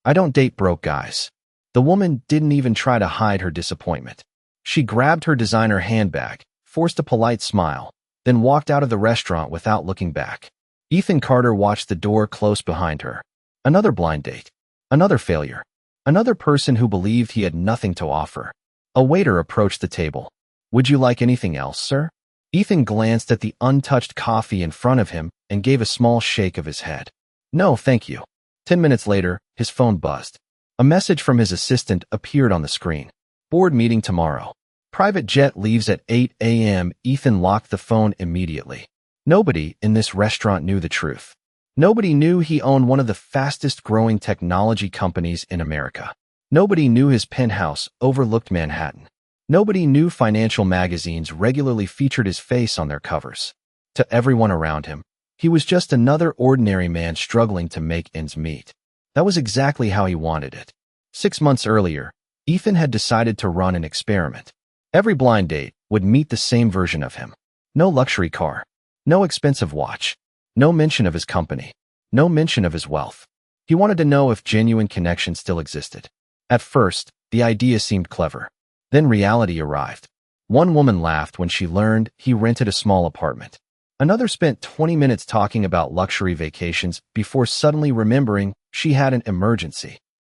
I don't date broke guys. The woman didn't even try to hide her disappointment. She grabbed her designer handbag, forced a polite smile, then walked out of the restaurant without looking back. Ethan Carter watched the door close behind her. Another blind date. Another failure. Another person who believed he had nothing to offer. A waiter approached the table. "Would you like anything else, sir?" Ethan glanced at the untouched coffee in front of him and gave a small shake of his head. "No, thank you." 10 minutes later, his phone buzzed. A message from his assistant appeared on the screen. "Board meeting tomorrow. Private jet leaves at 8 a.m. Ethan locked the phone immediately. Nobody in this restaurant knew the truth. Nobody knew he owned one of the fastest-growing technology companies in America. Nobody knew his penthouse overlooked Manhattan. Nobody knew financial magazines regularly featured his face on their covers. To everyone around him, he was just another ordinary man struggling to make ends meet. That was exactly how he wanted it. 6 months earlier, Ethan had decided to run an experiment. Every blind date would meet the same version of him. No luxury car. No expensive watch. No mention of his company. No mention of his wealth. He wanted to know if genuine connection still existed. At first, the idea seemed clever. Then reality arrived. One woman laughed when she learned he rented a small apartment. Another spent 20 minutes talking about luxury vacations before suddenly remembering she had an emergency.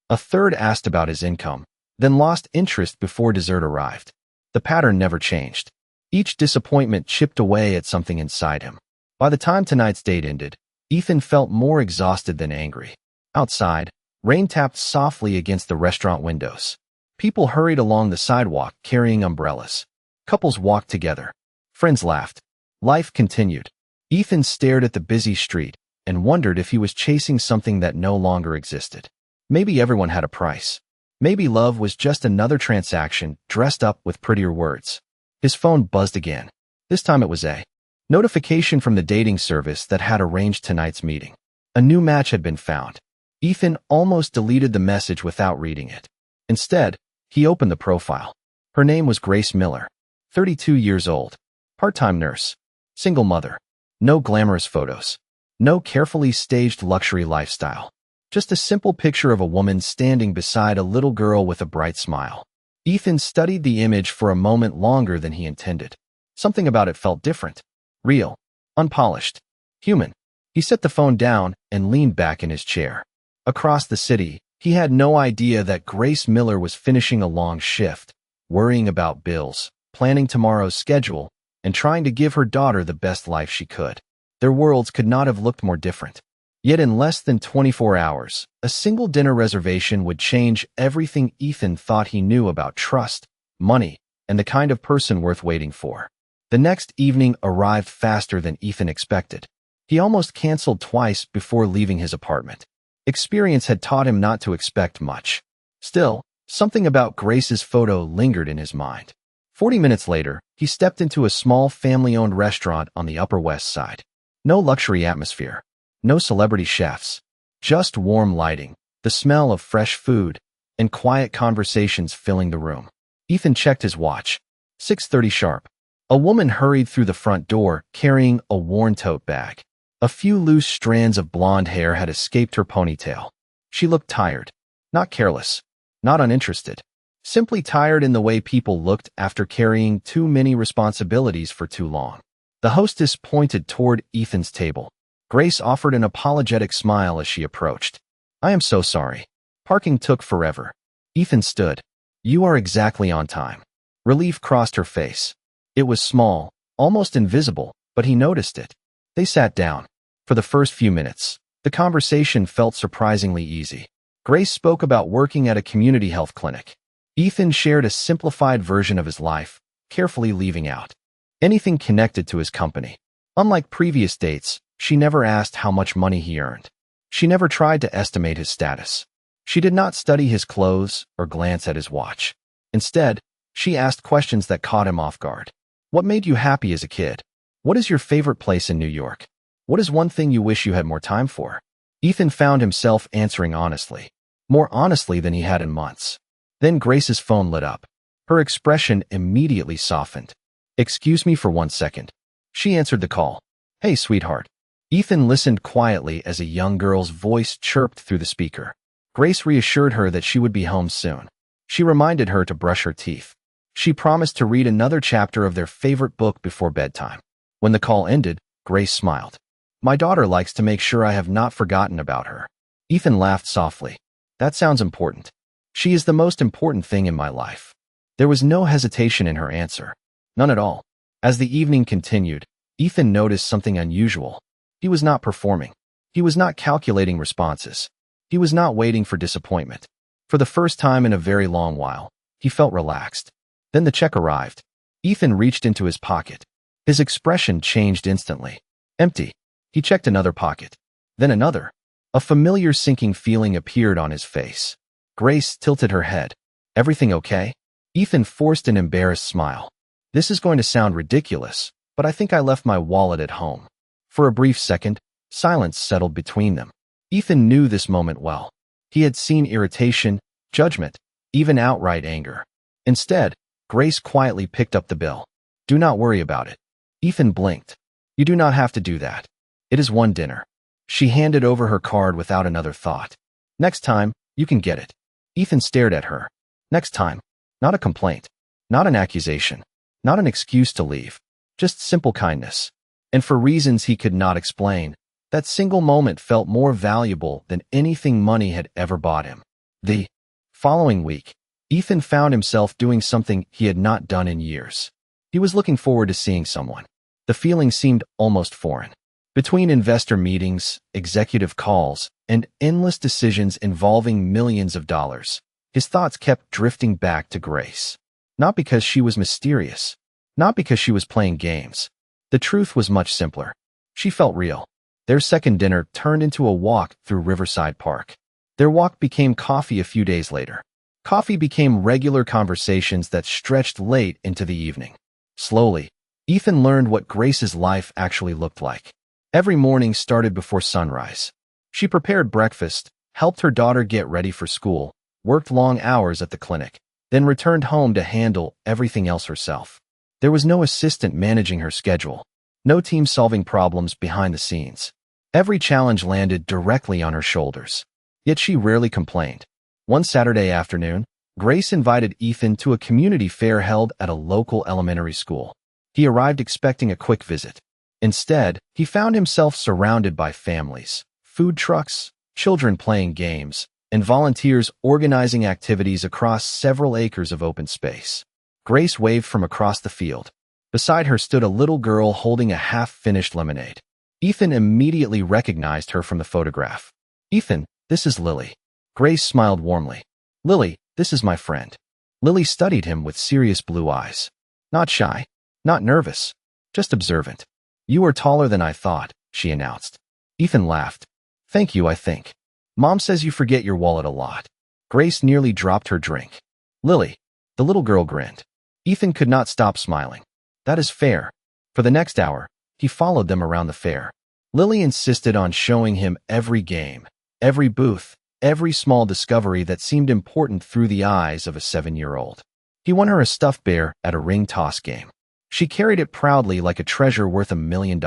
A third asked about his income, then lost interest before dessert arrived. The pattern never changed. Each disappointment chipped away at something inside him. By the time tonight's date ended, Ethan felt more exhausted than angry. Outside, rain tapped softly against the restaurant windows. People hurried along the sidewalk carrying umbrellas. Couples walked together. Friends laughed. Life continued. Ethan stared at the busy street and wondered if he was chasing something that no longer existed. Maybe everyone had a price. Maybe love was just another transaction dressed up with prettier words. His phone buzzed again. This time it was a notification from the dating service that had arranged tonight's meeting. A new match had been found. Ethan almost deleted the message without reading it. Instead, he opened the profile. Her name was Grace Miller, 32 years old, part-time nurse, single mother. No glamorous photos. No carefully staged luxury lifestyle. Just a simple picture of a woman standing beside a little girl with a bright smile. Ethan studied the image for a moment longer than he intended. Something about it felt different. Real. Unpolished. Human. He set the phone down and leaned back in his chair. Across the city, he had no idea that Grace Miller was finishing a long shift, worrying about bills, planning tomorrow's schedule, and trying to give her daughter the best life she could. Their worlds could not have looked more different. Yet in less than 24 hours, a single dinner reservation would change everything Ethan thought he knew about trust, money, and the kind of person worth waiting for. The next evening arrived faster than Ethan expected. He almost canceled twice before leaving his apartment. Experience had taught him not to expect much. Still, something about Grace's photo lingered in his mind. 40 minutes later, he stepped into a small family-owned restaurant on the Upper West Side. No luxury atmosphere. No celebrity chefs. Just warm lighting, the smell of fresh food, and quiet conversations filling the room. Ethan checked his watch. 6:30 sharp. A woman hurried through the front door, carrying a worn tote bag. A few loose strands of blonde hair had escaped her ponytail. She looked tired. Not careless. Not uninterested. Simply tired in the way people looked after carrying too many responsibilities for too long. The hostess pointed toward Ethan's table. Grace offered an apologetic smile as she approached. "I am so sorry. Parking took forever." Ethan stood. "You are exactly on time." Relief crossed her face. It was small, almost invisible, but he noticed it. They sat down. For the first few minutes, the conversation felt surprisingly easy. Grace spoke about working at a community health clinic. Ethan shared a simplified version of his life, carefully leaving out anything connected to his company. Unlike previous dates, she never asked how much money he earned. She never tried to estimate his status. She did not study his clothes or glance at his watch. Instead, she asked questions that caught him off guard. What made you happy as a kid? What is your favorite place in New York? What is one thing you wish you had more time for? Ethan found himself answering honestly. More honestly than he had in months. Then Grace's phone lit up. Her expression immediately softened. "Excuse me for 1 second." She answered the call. "Hey, sweetheart." Ethan listened quietly as a young girl's voice chirped through the speaker. Grace reassured her that she would be home soon. She reminded her to brush her teeth. She promised to read another chapter of their favorite book before bedtime. When the call ended, Grace smiled. My daughter likes to make sure I have not forgotten about her. Ethan laughed softly. That sounds important. She is the most important thing in my life. There was no hesitation in her answer. None at all. As the evening continued, Ethan noticed something unusual. He was not performing. He was not calculating responses. He was not waiting for disappointment. For the first time in a very long while, he felt relaxed. Then the check arrived. Ethan reached into his pocket. His expression changed instantly. Empty. He checked another pocket. Then another. A familiar sinking feeling appeared on his face. Grace tilted her head. Everything okay? Ethan forced an embarrassed smile. This is going to sound ridiculous, but I think I left my wallet at home. For a brief second, silence settled between them. Ethan knew this moment well. He had seen irritation, judgment, even outright anger. Instead, Grace quietly picked up the bill. Do not worry about it. Ethan blinked. You do not have to do that. It is one dinner. She handed over her card without another thought. Next time, you can get it. Ethan stared at her. Next time. Not a complaint. Not an accusation. Not an excuse to leave. Just simple kindness. And for reasons he could not explain, that single moment felt more valuable than anything money had ever bought him. The following week, Ethan found himself doing something he had not done in years. He was looking forward to seeing someone. The feeling seemed almost foreign. Between investor meetings, executive calls, and endless decisions involving millions of dollars, his thoughts kept drifting back to Grace. Not because she was mysterious. Not because she was playing games. The truth was much simpler. She felt real. Their second dinner turned into a walk through Riverside Park. Their walk became coffee a few days later. Coffee became regular conversations that stretched late into the evening. Slowly, Ethan learned what Grace's life actually looked like. Every morning started before sunrise. She prepared breakfast, helped her daughter get ready for school, worked long hours at the clinic, then returned home to handle everything else herself. There was no assistant managing her schedule, no team solving problems behind the scenes. Every challenge landed directly on her shoulders. Yet she rarely complained. One Saturday afternoon, Grace invited Ethan to a community fair held at a local elementary school. He arrived expecting a quick visit. Instead, he found himself surrounded by families, food trucks, children playing games, and volunteers organizing activities across several acres of open space. Grace waved from across the field. Beside her stood a little girl holding a half-finished lemonade. Ethan immediately recognized her from the photograph. Ethan, this is Lily. Grace smiled warmly. Lily, this is my friend. Lily studied him with serious blue eyes. Not shy, not nervous, just observant. You are taller than I thought, she announced. Ethan laughed. Thank you, I think. Mom says you forget your wallet a lot. Grace nearly dropped her drink. Lily, the little girl grinned. Ethan could not stop smiling. That is fair. For the next hour, he followed them around the fair. Lily insisted on showing him every game, every booth, every small discovery that seemed important through the eyes of a 7-year-old. He won her a stuffed bear at a ring toss game. She carried it proudly like a treasure worth $1 million.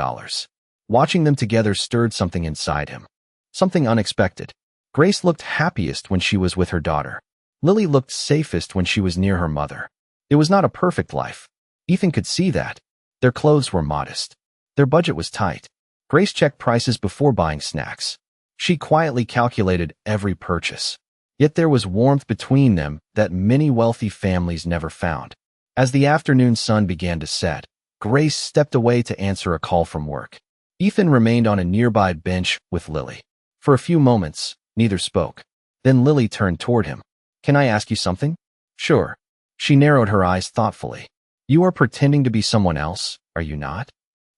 Watching them together stirred something inside him. Something unexpected. Grace looked happiest when she was with her daughter. Lily looked safest when she was near her mother. It was not a perfect life. Ethan could see that. Their clothes were modest. Their budget was tight. Grace checked prices before buying snacks. She quietly calculated every purchase. Yet there was warmth between them that many wealthy families never found. As the afternoon sun began to set, Grace stepped away to answer a call from work. Ethan remained on a nearby bench with Lily. For a few moments, neither spoke. Then Lily turned toward him. Can I ask you something? Sure. She narrowed her eyes thoughtfully. You are pretending to be someone else, are you not?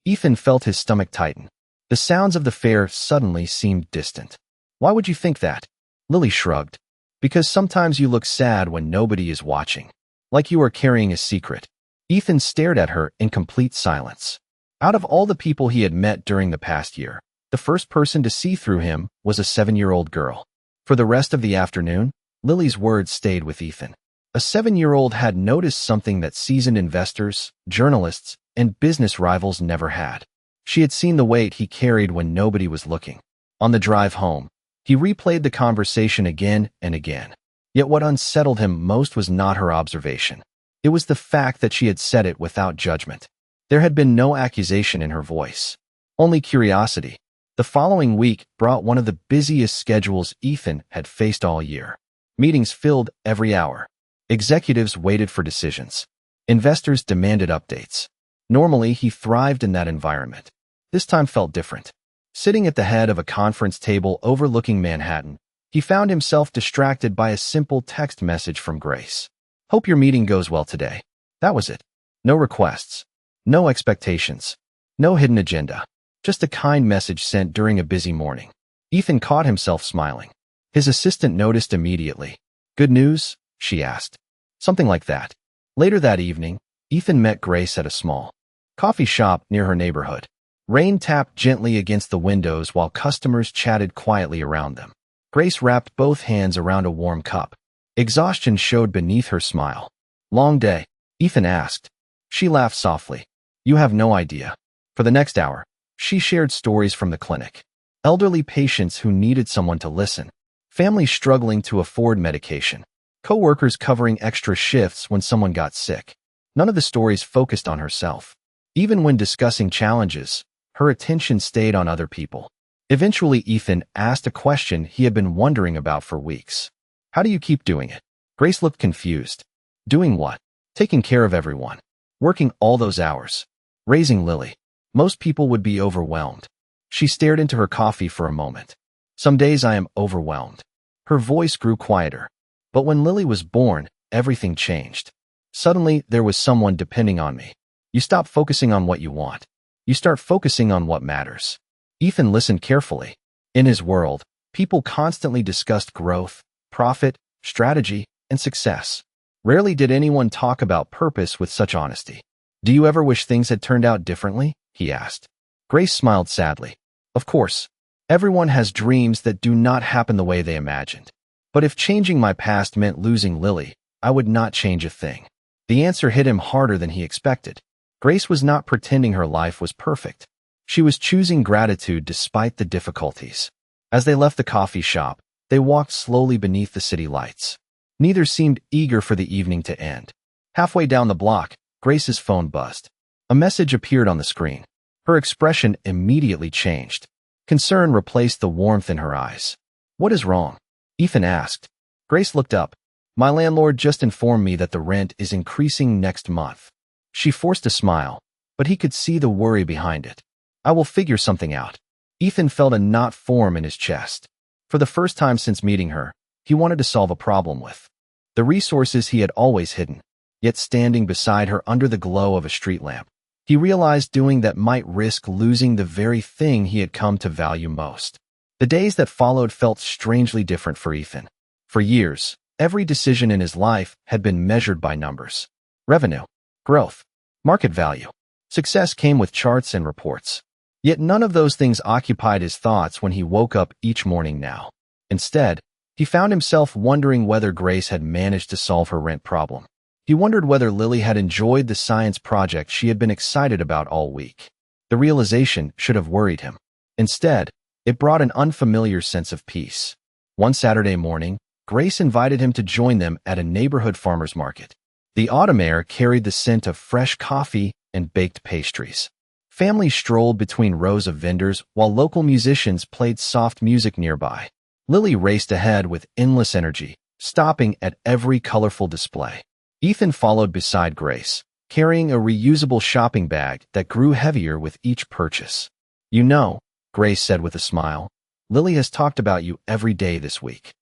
Ethan felt his stomach tighten. The sounds of the fair suddenly seemed distant. Why would you think that? Lily shrugged. Because sometimes you look sad when nobody is watching. Like you are carrying a secret. Ethan stared at her in complete silence. Out of all the people he had met during the past year, the first person to see through him was a 7-year-old girl. For the rest of the afternoon, Lily's words stayed with Ethan. A 7-year-old had noticed something that seasoned investors, journalists, and business rivals never had. She had seen the weight he carried when nobody was looking. On the drive home, He replayed the conversation again and again. Yet what unsettled him most was not her observation. It was the fact that she had said it without judgment. There had been no accusation in her voice, only curiosity. The following week brought one of the busiest schedules Ethan had faced all year. Meetings filled every hour. Executives waited for decisions. Investors demanded updates. Normally, he thrived in that environment. This time felt different. Sitting at the head of a conference table overlooking Manhattan, he found himself distracted by a simple text message from Grace. "Hope your meeting goes well today." That was it. No requests. No expectations. No hidden agenda. Just a kind message sent during a busy morning. Ethan caught himself smiling. His assistant noticed immediately. "Good news?" she asked. Something like that. Later that evening, Ethan met Grace at a small coffee shop near her neighborhood. Rain tapped gently against the windows while customers chatted quietly around them. Grace wrapped both hands around a warm cup. Exhaustion showed beneath her smile. "Long day?" Ethan asked. She laughed softly. "You have no idea." For the next hour, she shared stories from the clinic. Elderly patients who needed someone to listen. Families struggling to afford medication. Co-workers covering extra shifts when someone got sick. None of the stories focused on herself. Even when discussing challenges, her attention stayed on other people. Eventually, Ethan asked a question he had been wondering about for weeks. "How do you keep doing it?" Grace looked confused. "Doing what?" "Taking care of everyone. Working all those hours. Raising Lily. Most people would be overwhelmed." She stared into her coffee for a moment. "Some days I am overwhelmed." Her voice grew quieter. "But when Lily was born, everything changed. Suddenly, there was someone depending on me. You stop focusing on what you want. You start focusing on what matters." Ethan listened carefully. In his world, people constantly discussed growth, profit, strategy, and success. Rarely did anyone talk about purpose with such honesty. "Do you ever wish things had turned out differently?" he asked. Grace smiled sadly. "Of course. Everyone has dreams that do not happen the way they imagined. But if changing my past meant losing Lily, I would not change a thing." The answer hit him harder than he expected. Grace was not pretending her life was perfect. She was choosing gratitude despite the difficulties. As they left the coffee shop, they walked slowly beneath the city lights. Neither seemed eager for the evening to end. Halfway down the block, Grace's phone buzzed. A message appeared on the screen. Her expression immediately changed. Concern replaced the warmth in her eyes. "What is wrong?" Ethan asked. Grace looked up. "My landlord just informed me that the rent is increasing next month." She forced a smile, but he could see the worry behind it. "I will figure something out." Ethan felt a knot form in his chest. For the first time since meeting her, he wanted to solve a problem with the resources he had always hidden. Yet standing beside her under the glow of a street lamp, he realized doing that might risk losing the very thing he had come to value most. The days that followed felt strangely different for Ethan. For years, every decision in his life had been measured by numbers. Revenue, growth, market value. Success came with charts and reports. Yet none of those things occupied his thoughts when he woke up each morning now. Instead, he found himself wondering whether Grace had managed to solve her rent problem. He wondered whether Lily had enjoyed the science project she had been excited about all week. The realization should have worried him. Instead, it brought an unfamiliar sense of peace. One Saturday morning, Grace invited him to join them at a neighborhood farmer's market. The autumn air carried the scent of fresh coffee and baked pastries. Families strolled between rows of vendors while local musicians played soft music nearby. Lily raced ahead with endless energy, stopping at every colorful display. Ethan followed beside Grace, carrying a reusable shopping bag that grew heavier with each purchase. "You know," Grace said with a smile, "Lily has talked about you every day this week."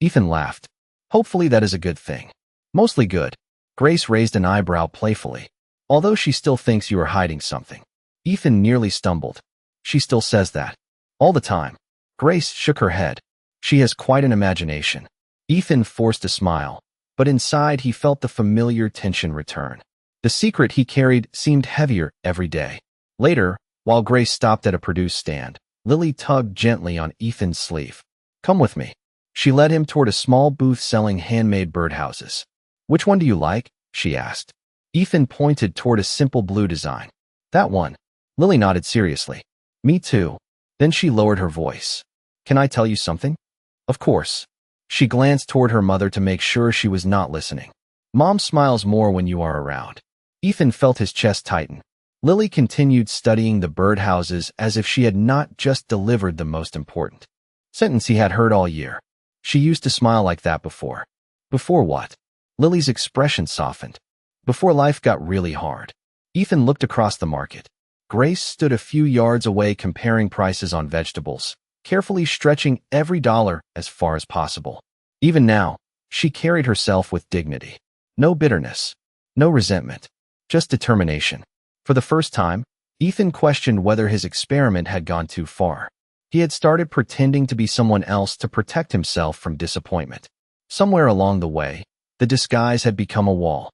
Ethan laughed. "Hopefully that is a good thing." "Mostly good." Grace raised an eyebrow playfully. "Although she still thinks you are hiding something." Ethan nearly stumbled. "She still says that." "All the time." Grace shook her head. "She has quite an imagination." Ethan forced a smile, but inside he felt the familiar tension return. The secret he carried seemed heavier every day. Later, while Grace stopped at a produce stand, Lily tugged gently on Ethan's sleeve. "Come with me." She led him toward a small booth selling handmade birdhouses. "Which one do you like?" she asked. Ethan pointed toward a simple blue design. "That one." Lily nodded seriously. "Me too." Then she lowered her voice. "Can I tell you something?" Of course. She glanced toward her mother to make sure she was not listening. Mom smiles more when you are around. Ethan felt his chest tighten. Lily continued studying the birdhouses as if she had not just delivered the most important sentence he had heard all year. She used to smile like that before. Before what? Lily's expression softened. Before life got really hard. Ethan looked across the market. Grace stood a few yards away comparing prices on vegetables, carefully stretching every dollar as far as possible. Even now, she carried herself with dignity. No bitterness. No resentment. Just determination. For the first time, Ethan questioned whether his experiment had gone too far. He had started pretending to be someone else to protect himself from disappointment. Somewhere along the way, the disguise had become a wall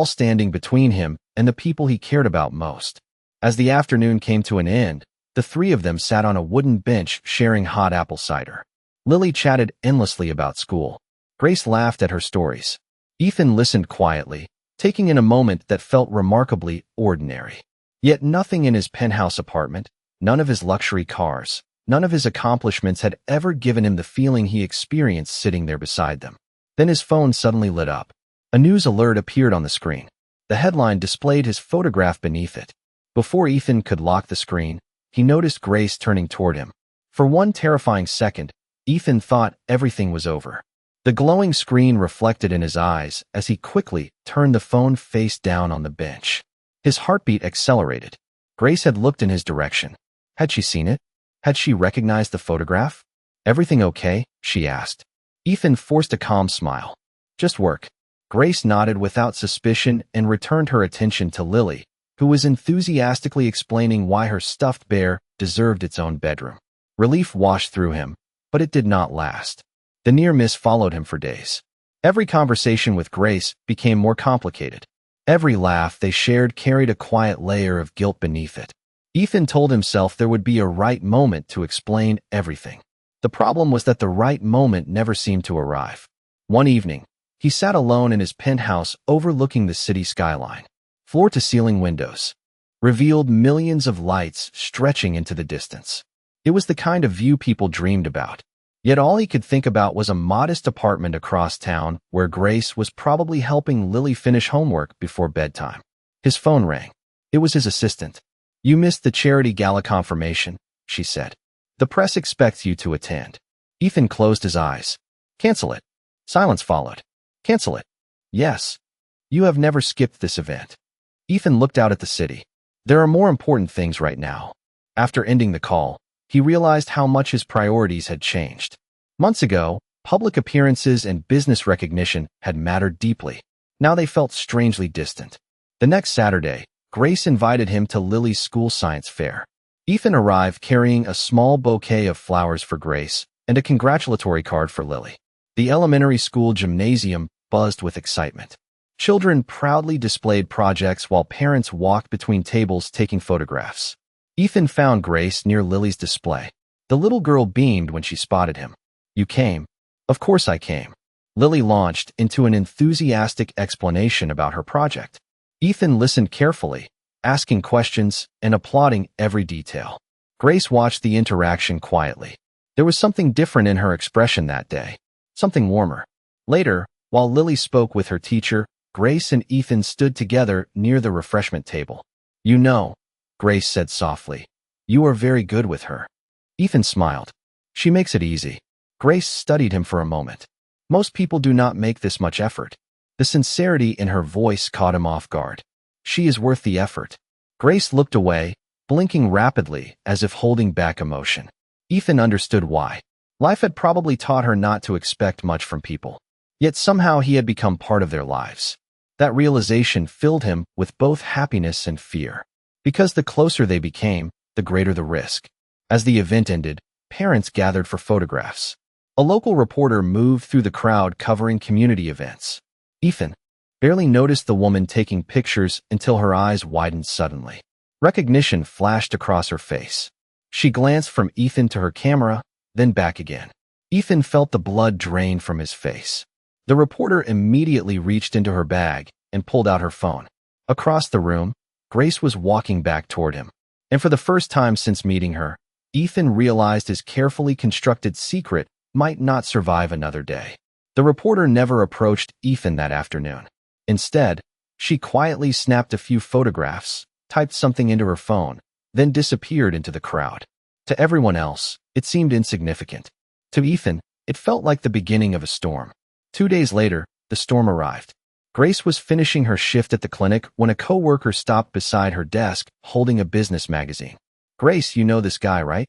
standing between him and the people he cared about most. As the afternoon came to an end, the three of them sat on a wooden bench sharing hot apple cider. Lily chatted endlessly about school. Grace laughed at her stories. Ethan listened quietly, taking in a moment that felt remarkably ordinary. Yet nothing in his penthouse apartment, none of his luxury cars, none of his accomplishments had ever given him the feeling he experienced sitting there beside them. Then his phone suddenly lit up. A news alert appeared on the screen. The headline displayed his photograph beneath it. Before Ethan could lock the screen, he noticed Grace turning toward him. For one terrifying second, Ethan thought everything was over. The glowing screen reflected in his eyes as he quickly turned the phone face down on the bench. His heartbeat accelerated. Grace had looked in his direction. Had she seen it? Had she recognized the photograph? "Everything okay?" she asked. Ethan forced a calm smile. "Just work." Grace nodded without suspicion and returned her attention to Lily, who was enthusiastically explaining why her stuffed bear deserved its own bedroom. Relief washed through him, but it did not last. The near miss followed him for days. Every conversation with Grace became more complicated. Every laugh they shared carried a quiet layer of guilt beneath it. Ethan told himself there would be a right moment to explain everything. The problem was that the right moment never seemed to arrive. One evening, he sat alone in his penthouse overlooking the city skyline. Floor-to-ceiling windows revealed millions of lights stretching into the distance. It was the kind of view people dreamed about. Yet all he could think about was a modest apartment across town where Grace was probably helping Lily finish homework before bedtime. His phone rang. It was his assistant. "You missed the charity gala confirmation," she said. "The press expects you to attend." Ethan closed his eyes. "Cancel it." Silence followed. "Cancel it." "Yes. You have never skipped this event." Ethan looked out at the city. There are more important things right now. After ending the call, he realized how much his priorities had changed. Months ago, public appearances and business recognition had mattered deeply. Now they felt strangely distant. The next Saturday, Grace invited him to Lily's school science fair. Ethan arrived carrying a small bouquet of flowers for Grace and a congratulatory card for Lily. The elementary school gymnasium buzzed with excitement. Children proudly displayed projects while parents walked between tables taking photographs. Ethan found Grace near Lily's display. The little girl beamed when she spotted him. "You came." "Of course I came." Lily launched into an enthusiastic explanation about her project. Ethan listened carefully, asking questions and applauding every detail. Grace watched the interaction quietly. There was something different in her expression that day. Something warmer. Later, while Lily spoke with her teacher, Grace and Ethan stood together near the refreshment table. "You know," Grace said softly, "you are very good with her." Ethan smiled. "She makes it easy." Grace studied him for a moment. "Most people do not make this much effort." The sincerity in her voice caught him off guard. "She is worth the effort." Grace looked away, blinking rapidly as if holding back emotion. Ethan understood why. Life had probably taught her not to expect much from people. Yet somehow he had become part of their lives. That realization filled him with both happiness and fear. Because the closer they became, the greater the risk. As the event ended, parents gathered for photographs. A local reporter moved through the crowd covering community events. Ethan barely noticed the woman taking pictures until her eyes widened suddenly. Recognition flashed across her face. She glanced from Ethan to her camera, then back again. Ethan felt the blood drain from his face. The reporter immediately reached into her bag and pulled out her phone. Across the room, Grace was walking back toward him. And for the first time since meeting her, Ethan realized his carefully constructed secret might not survive another day. The reporter never approached Ethan that afternoon. Instead, she quietly snapped a few photographs, typed something into her phone, then disappeared into the crowd. To everyone else, it seemed insignificant. To Ethan, it felt like the beginning of a storm. 2 days later, the storm arrived. Grace was finishing her shift at the clinic when a coworker stopped beside her desk, holding a business magazine. "Grace, you know this guy, right?"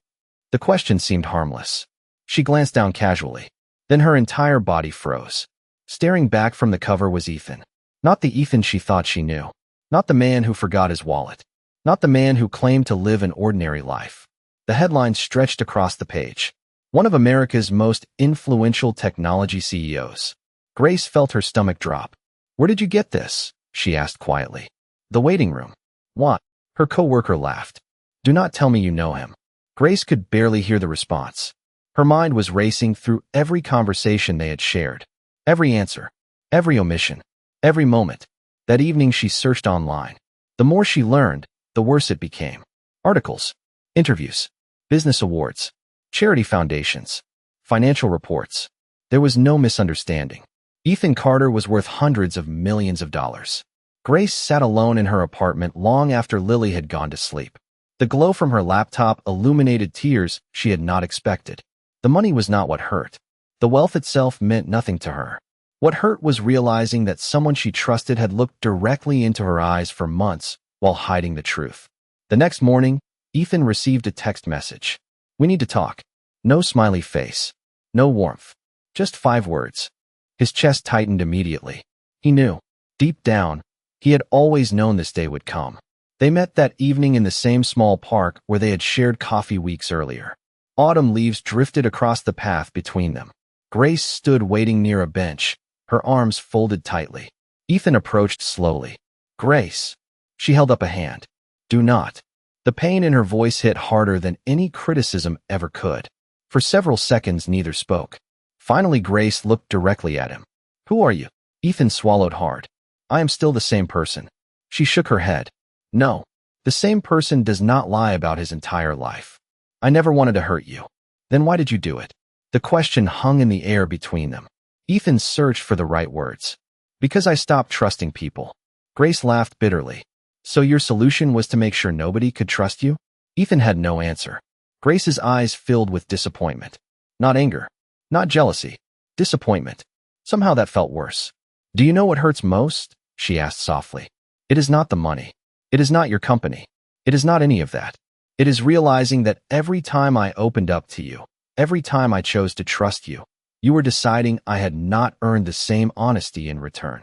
The question seemed harmless. She glanced down casually. Then her entire body froze. Staring back from the cover was Ethan. Not the Ethan she thought she knew. Not the man who forgot his wallet. Not the man who claimed to live an ordinary life. The headline stretched across the page. One of America's most influential technology CEOs. Grace felt her stomach drop. "Where did you get this?" she asked quietly. "The waiting room." "What?" Her coworker laughed. "Do not tell me you know him." Grace could barely hear the response. Her mind was racing through every conversation they had shared. Every answer. Every omission. Every moment. That evening she searched online. The more she learned, the worse it became. Articles. Interviews. Business awards. Charity foundations. Financial reports. There was no misunderstanding. Ethan Carter was worth hundreds of millions of dollars. Grace sat alone in her apartment long after Lily had gone to sleep. The glow from her laptop illuminated tears she had not expected. The money was not what hurt. The wealth itself meant nothing to her. What hurt was realizing that someone she trusted had looked directly into her eyes for months while hiding the truth. The next morning, Ethan received a text message. "We need to talk." No smiley face. No warmth. Just 5 words. His chest tightened immediately. He knew. Deep down, he had always known this day would come. They met that evening in the same small park where they had shared coffee weeks earlier. Autumn leaves drifted across the path between them. Grace stood waiting near a bench, her arms folded tightly. Ethan approached slowly. "Grace." She held up a hand. "Do not." The pain in her voice hit harder than any criticism ever could. For several seconds, neither spoke. Finally, Grace looked directly at him. "Who are you?" Ethan swallowed hard. "I am still the same person." She shook her head. "No, the same person does not lie about his entire life. I never wanted to hurt you." "Then why did you do it?" The question hung in the air between them. Ethan searched for the right words. "Because I stopped trusting people." Grace laughed bitterly. "So your solution was to make sure nobody could trust you?" Ethan had no answer. Grace's eyes filled with disappointment. Not anger. Not jealousy. Disappointment. Somehow that felt worse. "Do you know what hurts most?" she asked softly. "It is not the money. It is not your company. It is not any of that. It is realizing that every time I opened up to you, every time I chose to trust you, you were deciding I had not earned the same honesty in return."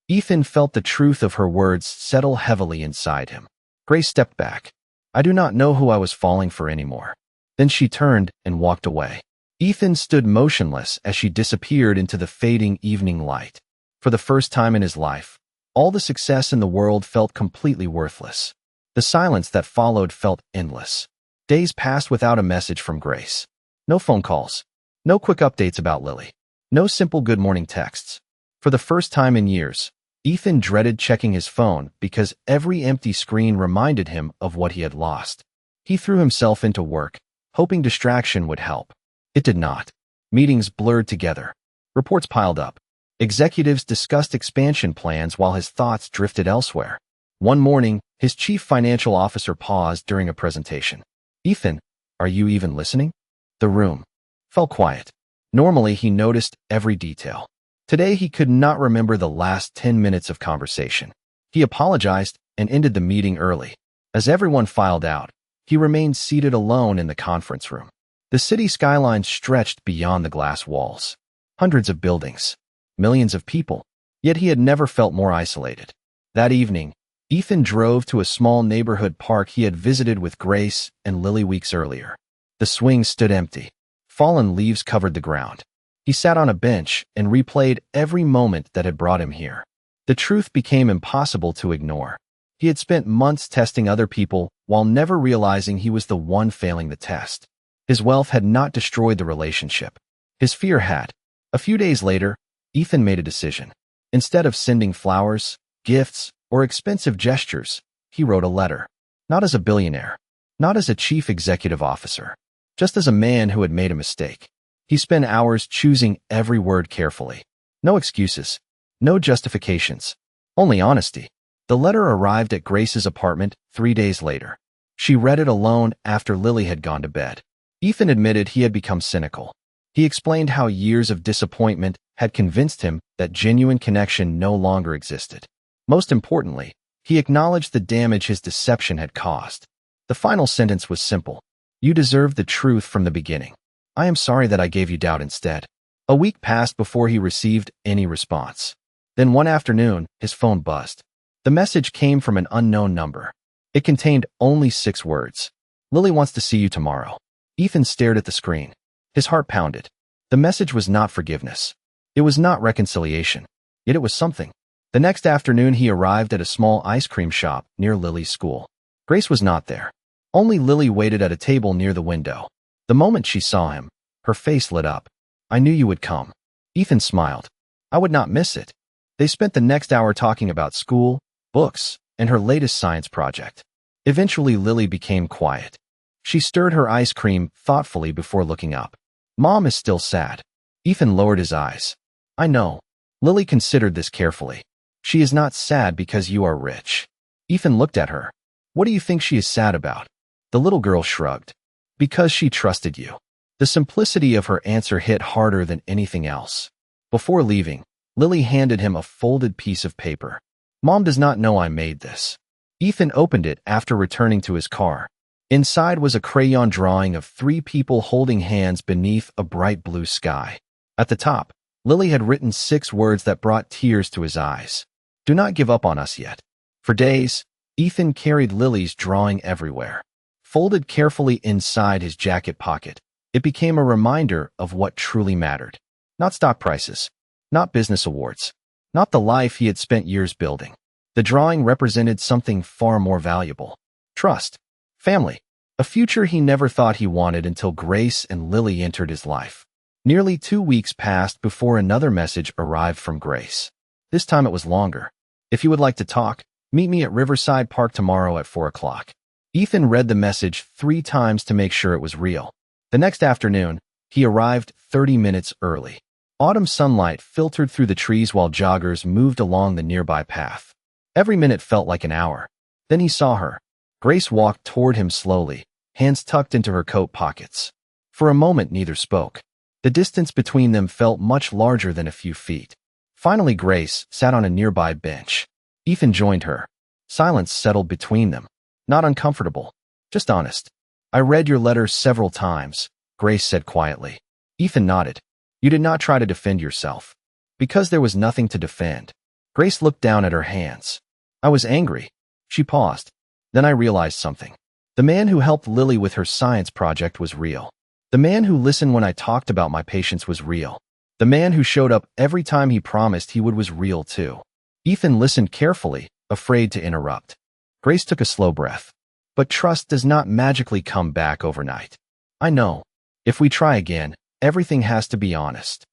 Ethan felt the truth of her words settle heavily inside him. Grace stepped back. "I do not know who I was falling for anymore." Then she turned and walked away. Ethan stood motionless as she disappeared into the fading evening light. For the first time in his life, all the success in the world felt completely worthless. The silence that followed felt endless. Days passed without a message from Grace. No phone calls. No quick updates about Lily. No simple good morning texts. For the first time in years, Ethan dreaded checking his phone because every empty screen reminded him of what he had lost. He threw himself into work, hoping distraction would help. It did not. Meetings blurred together. Reports piled up. Executives discussed expansion plans while his thoughts drifted elsewhere. One morning, his chief financial officer paused during a presentation. "Ethan, are you even listening?" The room fell quiet. Normally, he noticed every detail. Today, he could not remember the last 10 minutes of conversation. He apologized and ended the meeting early. As everyone filed out, he remained seated alone in the conference room. The city skyline stretched beyond the glass walls. Hundreds of buildings. Millions of people. Yet he had never felt more isolated. That evening, Ethan drove to a small neighborhood park he had visited with Grace and Lily weeks earlier. The swings stood empty. Fallen leaves covered the ground. He sat on a bench and replayed every moment that had brought him here. The truth became impossible to ignore. He had spent months testing other people while never realizing he was the one failing the test. His wealth had not destroyed the relationship. His fear had. A few days later, Ethan made a decision. Instead of sending flowers, gifts, or expensive gestures, he wrote a letter. Not as a billionaire. Not as a chief executive officer. Just as a man who had made a mistake. He spent hours choosing every word carefully. No excuses. No justifications. Only honesty. The letter arrived at Grace's apartment 3 days later. She read it alone after Lily had gone to bed. Ethan admitted he had become cynical. He explained how years of disappointment had convinced him that genuine connection no longer existed. Most importantly, he acknowledged the damage his deception had caused. The final sentence was simple. You deserved the truth from the beginning. I am sorry that I gave you doubt instead. A week passed before he received any response. Then one afternoon, his phone buzzed. The message came from an unknown number. It contained only 6 words. Lily wants to see you tomorrow. Ethan stared at the screen. His heart pounded. The message was not forgiveness. It was not reconciliation. Yet it was something. The next afternoon he arrived at a small ice cream shop near Lily's school. Grace was not there. Only Lily waited at a table near the window. The moment she saw him, her face lit up. I knew you would come. Ethan smiled. I would not miss it. They spent the next hour talking about school, books, and her latest science project. Eventually Lily became quiet. She stirred her ice cream thoughtfully before looking up. Mom is still sad. Ethan lowered his eyes. I know. Lily considered this carefully. She is not sad because you are rich. Ethan looked at her. What do you think she is sad about? The little girl shrugged. Because she trusted you. The simplicity of her answer hit harder than anything else. Before leaving, Lily handed him a folded piece of paper. Mom does not know I made this. Ethan opened it after returning to his car. Inside was a crayon drawing of 3 people holding hands beneath a bright blue sky. At the top, Lily had written 6 words that brought tears to his eyes. Do not give up on us yet. For days, Ethan carried Lily's drawing everywhere. Folded carefully inside his jacket pocket, it became a reminder of what truly mattered. Not stock prices. Not business awards. Not the life he had spent years building. The drawing represented something far more valuable. Trust. Family. A future he never thought he wanted until Grace and Lily entered his life. Nearly 2 weeks passed before another message arrived from Grace. This time it was longer. If you would like to talk, meet me at Riverside Park tomorrow at 4 o'clock. Ethan read the message 3 times to make sure it was real. The next afternoon, he arrived 30 minutes early. Autumn sunlight filtered through the trees while joggers moved along the nearby path. Every minute felt like an hour. Then he saw her. Grace walked toward him slowly, hands tucked into her coat pockets. For a moment neither spoke. The distance between them felt much larger than a few feet. Finally Grace sat on a nearby bench. Ethan joined her. Silence settled between them. Not uncomfortable, just honest. I read your letter several times, Grace said quietly. Ethan nodded. You did not try to defend yourself. Because there was nothing to defend. Grace looked down at her hands. I was angry. She paused. Then I realized something. The man who helped Lily with her science project was real. The man who listened when I talked about my patients was real. The man who showed up every time he promised he would was real too. Ethan listened carefully, afraid to interrupt. Grace took a slow breath. But trust does not magically come back overnight. I know. If we try again, everything has to be honest.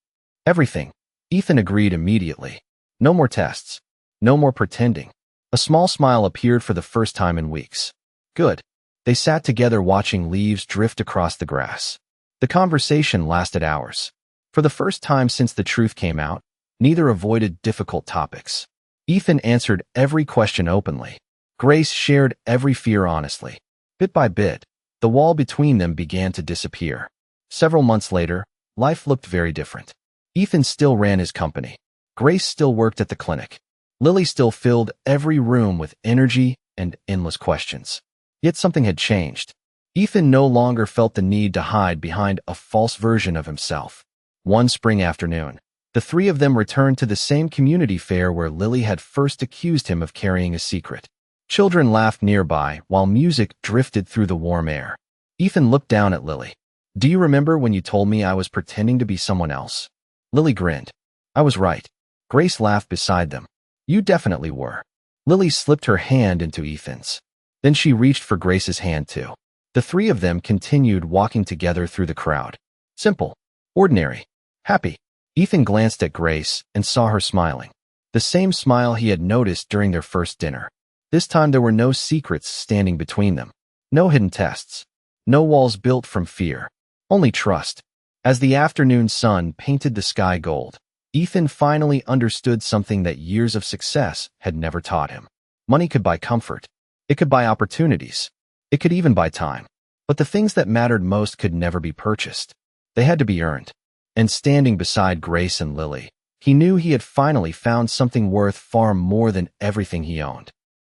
Everything. Ethan agreed immediately. No more tests. No more pretending. A small smile appeared for the first time in weeks. Good. They sat together watching leaves drift across the grass. The conversation lasted hours. For the first time since the truth came out, neither avoided difficult topics. Ethan answered every question openly. Grace shared every fear honestly. Bit by bit, the wall between them began to disappear. Several months later, life looked very different. Ethan still ran his company. Grace still worked at the clinic. Lily still filled every room with energy and endless questions. Yet something had changed. Ethan no longer felt the need to hide behind a false version of himself. One spring afternoon, the 3 of them returned to the same community fair where Lily had first accused him of carrying a secret. Children laughed nearby while music drifted through the warm air. Ethan looked down at Lily. Do you remember when you told me I was pretending to be someone else? Lily grinned. I was right. Grace laughed beside them. You definitely were. Lily slipped her hand into Ethan's. Then she reached for Grace's hand too. The 3 of them continued walking together through the crowd. Simple. Ordinary. Happy. Ethan glanced at Grace and saw her smiling. The same smile he had noticed during their first dinner. This time there were no secrets standing between them. No hidden tests. No walls built from fear. Only trust. As the afternoon sun painted the sky gold, Ethan finally understood something that years of success had never taught him. Money could buy comfort. It could buy opportunities. It could even buy time. But the things that mattered most could never be purchased. They had to be earned. And standing beside Grace and Lily, he knew he had finally found something worth far more than everything he owned.